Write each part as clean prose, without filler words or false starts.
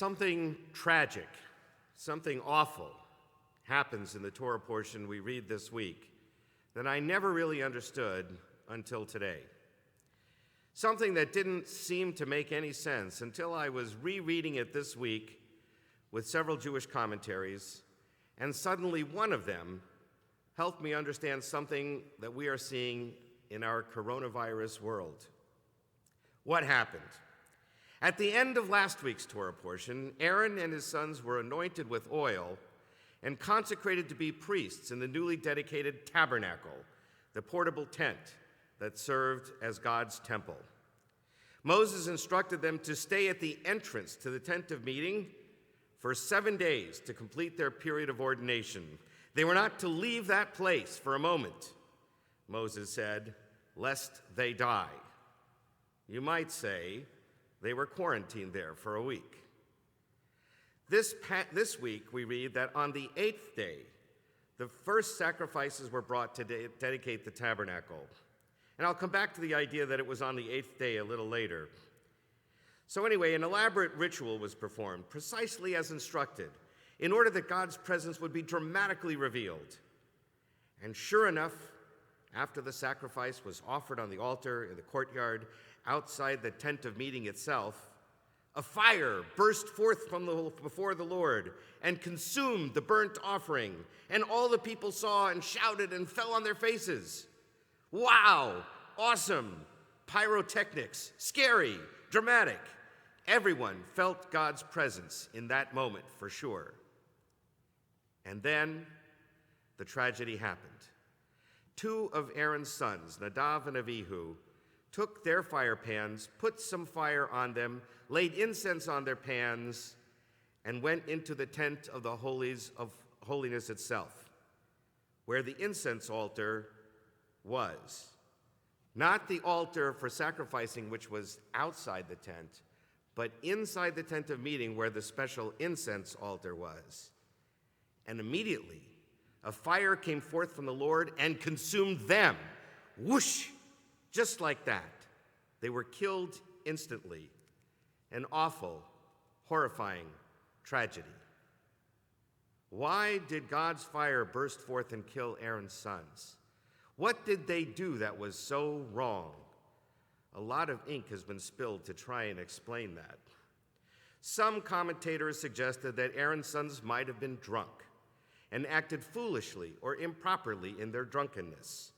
Something tragic, something awful happens in the Torah portion we read this week that I never really understood until today. Something that didn't seem to make any sense until I was rereading it this week with several Jewish commentaries, and suddenly one of them helped me understand something that we are seeing in our coronavirus world. What happened? At the end of last week's Torah portion, Aaron and his sons were anointed with oil and consecrated to be priests in the newly dedicated tabernacle, the portable tent that served as God's temple. Moses instructed them to stay at the entrance to the tent of meeting for 7 days to complete their period of ordination. They were not to leave that place for a moment, Moses said, lest they die. You might say they were quarantined there for a week. This week, we read that on the 8th day, the first sacrifices were brought to dedicate the tabernacle. And I'll come back to the idea that it was on the 8th day a little later. So anyway, an elaborate ritual was performed, precisely as instructed, in order that God's presence would be dramatically revealed. And sure enough, after the sacrifice was offered on the altar in the courtyard outside the tent of meeting itself, a fire burst forth from before the Lord and consumed the burnt offering, and all the people saw and shouted and fell on their faces. Wow, awesome, pyrotechnics, scary, dramatic. Everyone felt God's presence in that moment for sure. And then the tragedy happened. Two of Aaron's sons, Nadav and Avihu, took their fire pans, put some fire on them, laid incense on their pans, and went into the tent of the holies of holiness itself, where the incense altar was. Not the altar for sacrificing, which was outside the tent, but inside the tent of meeting where the special incense altar was. And immediately, a fire came forth from the Lord and consumed them. Whoosh! Just like that. They were killed instantly. An awful, horrifying tragedy. Why did God's fire burst forth and kill Aaron's sons? What did they do that was so wrong? A lot of ink has been spilled to try and explain that. Some commentators suggested that Aaron's sons might have been drunk and acted foolishly or improperly in their drunkenness.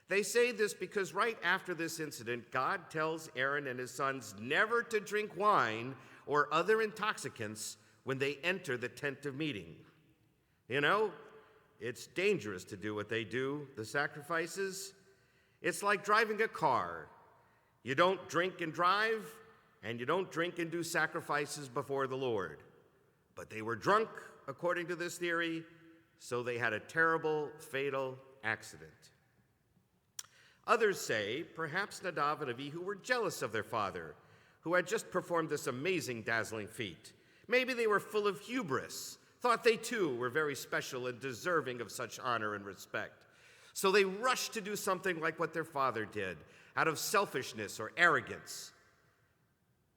They say this because right after this incident, God tells Aaron and his sons never to drink wine or other intoxicants when they enter the tent of meeting. You know, it's dangerous to do what they do, the sacrifices. It's like driving a car. You don't drink and drive, and you don't drink and do sacrifices before the Lord. But they were drunk, according to this theory, so they had a terrible, fatal accident. Others say perhaps Nadav and Avihu were jealous of their father, who had just performed this amazing, dazzling feat. Maybe they were full of hubris, thought they too were very special and deserving of such honor and respect. So they rushed to do something like what their father did, out of selfishness or arrogance.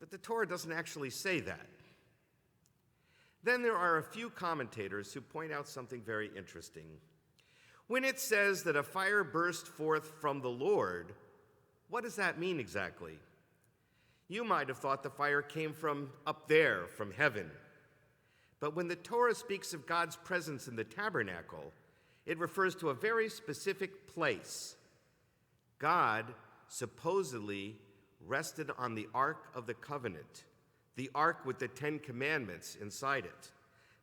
But the Torah doesn't actually say that. Then there are a few commentators who point out something very interesting. When it says that a fire burst forth from the Lord, what does that mean exactly? You might have thought the fire came from up there, from heaven. But when the Torah speaks of God's presence in the tabernacle, it refers to a very specific place. God supposedly rested on the Ark of the Covenant, the Ark with the 10 Commandments inside it.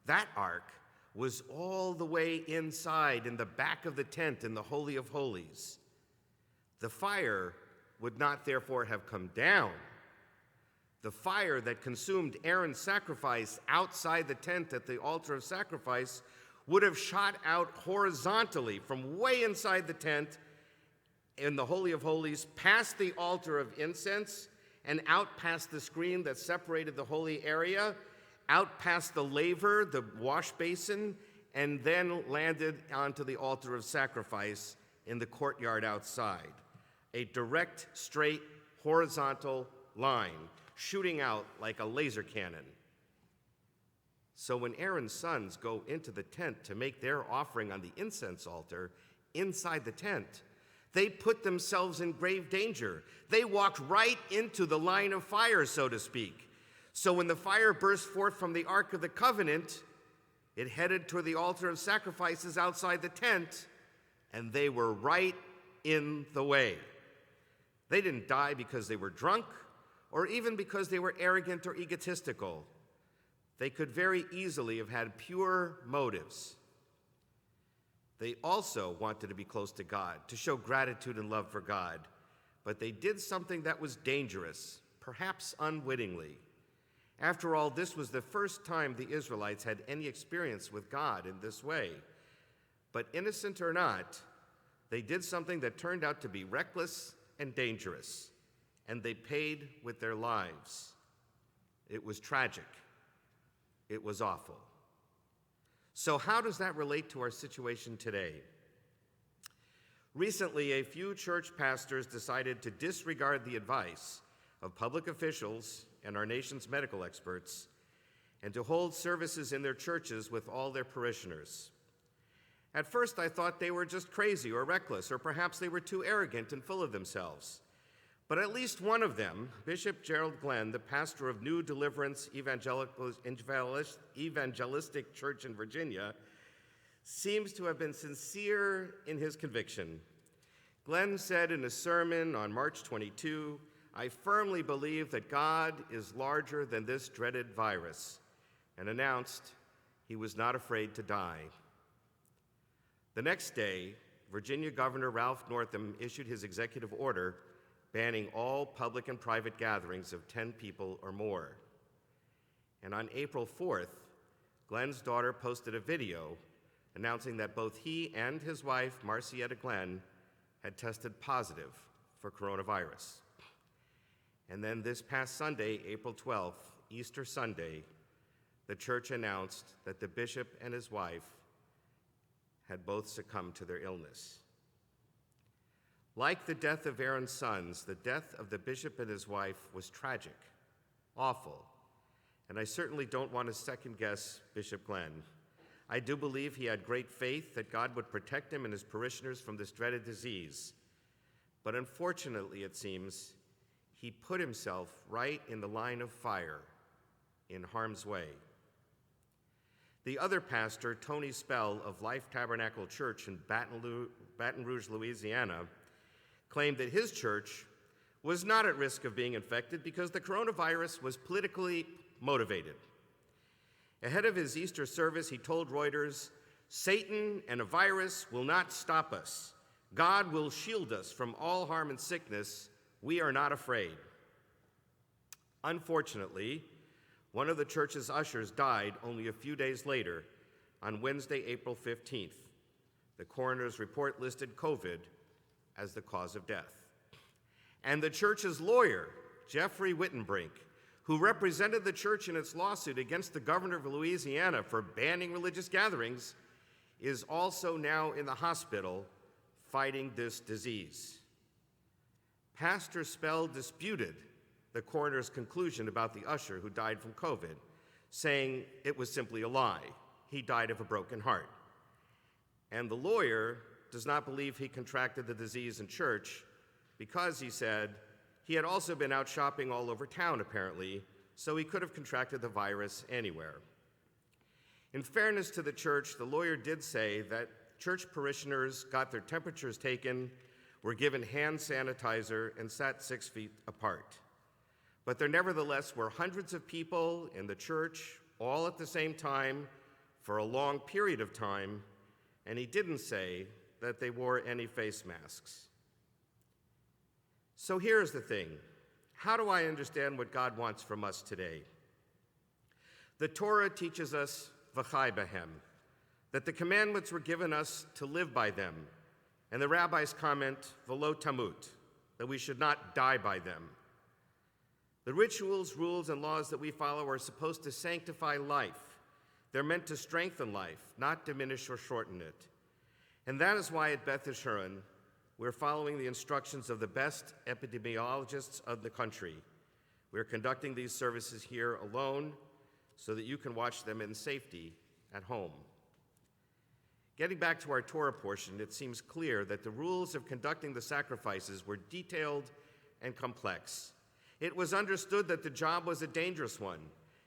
That Ark was all the way inside in the back of the tent in the Holy of Holies. The fire would not therefore have come down. The fire that consumed Aaron's sacrifice outside the tent at the altar of sacrifice would have shot out horizontally from way inside the tent in the Holy of Holies, past the altar of incense, and out past the screen that separated the holy area, out past the laver, the wash basin, and then landed onto the altar of sacrifice in the courtyard outside. A direct, straight, horizontal line, shooting out like a laser cannon. So when Aaron's sons go into the tent to make their offering on the incense altar inside the tent, they put themselves in grave danger. They walked right into the line of fire, so to speak. So when the fire burst forth from the Ark of the Covenant, it headed toward the altar of sacrifices outside the tent, and they were right in the way. They didn't die because they were drunk or even because they were arrogant or egotistical. They could very easily have had pure motives. They also wanted to be close to God, to show gratitude and love for God, but they did something that was dangerous, perhaps unwittingly. After all, this was the first time the Israelites had any experience with God in this way. But innocent or not, they did something that turned out to be reckless and dangerous, and they paid with their lives. It was tragic. It was awful. So how does that relate to our situation today? Recently, a few church pastors decided to disregard the advice of public officials and our nation's medical experts and to hold services in their churches with all their parishioners. At first, I thought they were just crazy or reckless, or perhaps they were too arrogant and full of themselves. But at least one of them, Bishop Gerald Glenn, the pastor of New Deliverance Evangelistic Church in Virginia, seems to have been sincere in his conviction. Glenn said in a sermon on March 22, "I firmly believe that God is larger than this dreaded virus," and announced he was not afraid to die. The next day, Virginia Governor Ralph Northam issued his executive order banning all public and private gatherings of 10 people or more. And on April 4th, Glenn's daughter posted a video announcing that both he and his wife, Marcietta Glenn, had tested positive for coronavirus. And then this past Sunday, April 12th, Easter Sunday, the church announced that the bishop and his wife had both succumbed to their illness. Like the death of Aaron's sons, the death of the bishop and his wife was tragic, awful, and I certainly don't want to second-guess Bishop Glenn. I do believe he had great faith that God would protect him and his parishioners from this dreaded disease. But unfortunately, it seems, he put himself right in the line of fire, in harm's way. The other pastor, Tony Spell of Life Tabernacle Church in Baton Rouge, Louisiana, claimed that his church was not at risk of being infected because the coronavirus was politically motivated. Ahead of his Easter service, he told Reuters, "Satan and a virus will not stop us. God will shield us from all harm and sickness. We are not afraid." Unfortunately, one of the church's ushers died only a few days later, on Wednesday, April 15th. The coroner's report listed COVID as the cause of death. And the church's lawyer, Jeffrey Wittenbrink, who represented the church in its lawsuit against the governor of Louisiana for banning religious gatherings, is also now in the hospital fighting this disease. Pastor Spell disputed the coroner's conclusion about the usher who died from COVID, saying it was simply a lie. He died of a broken heart. And the lawyer does not believe he contracted the disease in church because, he said, he had also been out shopping all over town, apparently, so he could have contracted the virus anywhere. In fairness to the church, the lawyer did say that church parishioners got their temperatures taken, were given hand sanitizer, and sat 6 feet apart. But there nevertheless were hundreds of people in the church, all at the same time, for a long period of time, and he didn't say that they wore any face masks. So here's the thing. How do I understand what God wants from us today? The Torah teaches us v'chai behem, that the commandments were given us to live by them, and the rabbis comment v'lo tamut, that we should not die by them. The rituals, rules, and laws that we follow are supposed to sanctify life. They're meant to strengthen life, not diminish or shorten it. And that is why at Beth Yeshurun, we're following the instructions of the best epidemiologists of the country. We're conducting these services here alone, so that you can watch them in safety at home. Getting back to our Torah portion, it seems clear that the rules of conducting the sacrifices were detailed and complex. It was understood that the job was a dangerous one.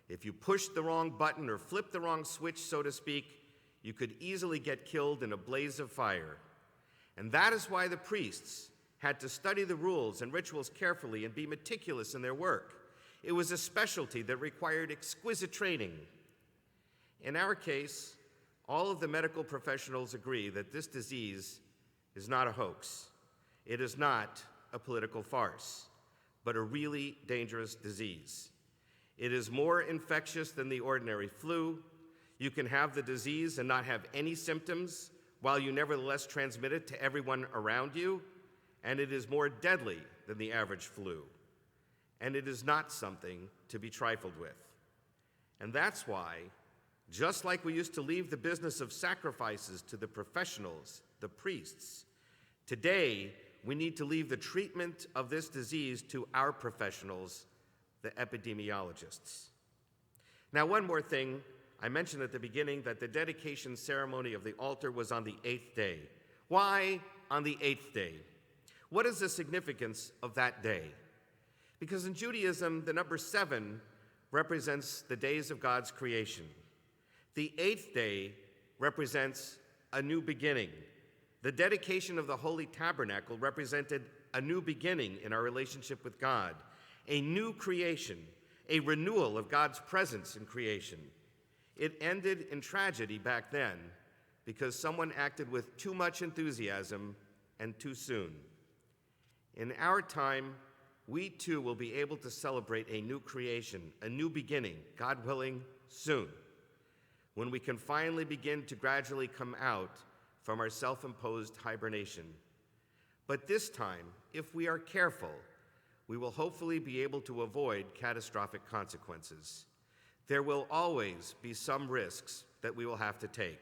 If you pushed the wrong button or flipped the wrong switch, so to speak, you could easily get killed in a blaze of fire. And that is why the priests had to study the rules and rituals carefully and be meticulous in their work. It was a specialty that required exquisite training. In our case, all of the medical professionals agree that this disease is not a hoax. It is not a political farce, but a really dangerous disease. It is more infectious than the ordinary flu. You can have the disease and not have any symptoms, while you nevertheless transmit it to everyone around you, and it is more deadly than the average flu. And it is not something to be trifled with. And that's why, just like we used to leave the business of sacrifices to the professionals, the priests, today we need to leave the treatment of this disease to our professionals, the epidemiologists. Now, one more thing. I mentioned at the beginning that the dedication ceremony of the altar was on the 8th day. Why on the 8th day? What is the significance of that day? Because in Judaism, the number 7 represents the days of God's creation. The 8th day represents a new beginning. The dedication of the Holy Tabernacle represented a new beginning in our relationship with God, a new creation, a renewal of God's presence in creation. It ended in tragedy back then because someone acted with too much enthusiasm and too soon. In our time, we too will be able to celebrate a new creation, a new beginning, God willing, soon, when we can finally begin to gradually come out from our self-imposed hibernation. But this time, if we are careful, we will hopefully be able to avoid catastrophic consequences. There will always be some risks that we will have to take.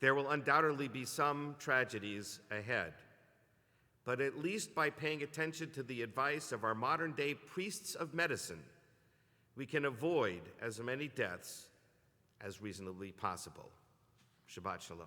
There will undoubtedly be some tragedies ahead. But at least by paying attention to the advice of our modern-day priests of medicine, we can avoid as many deaths as reasonably possible. Shabbat Shalom.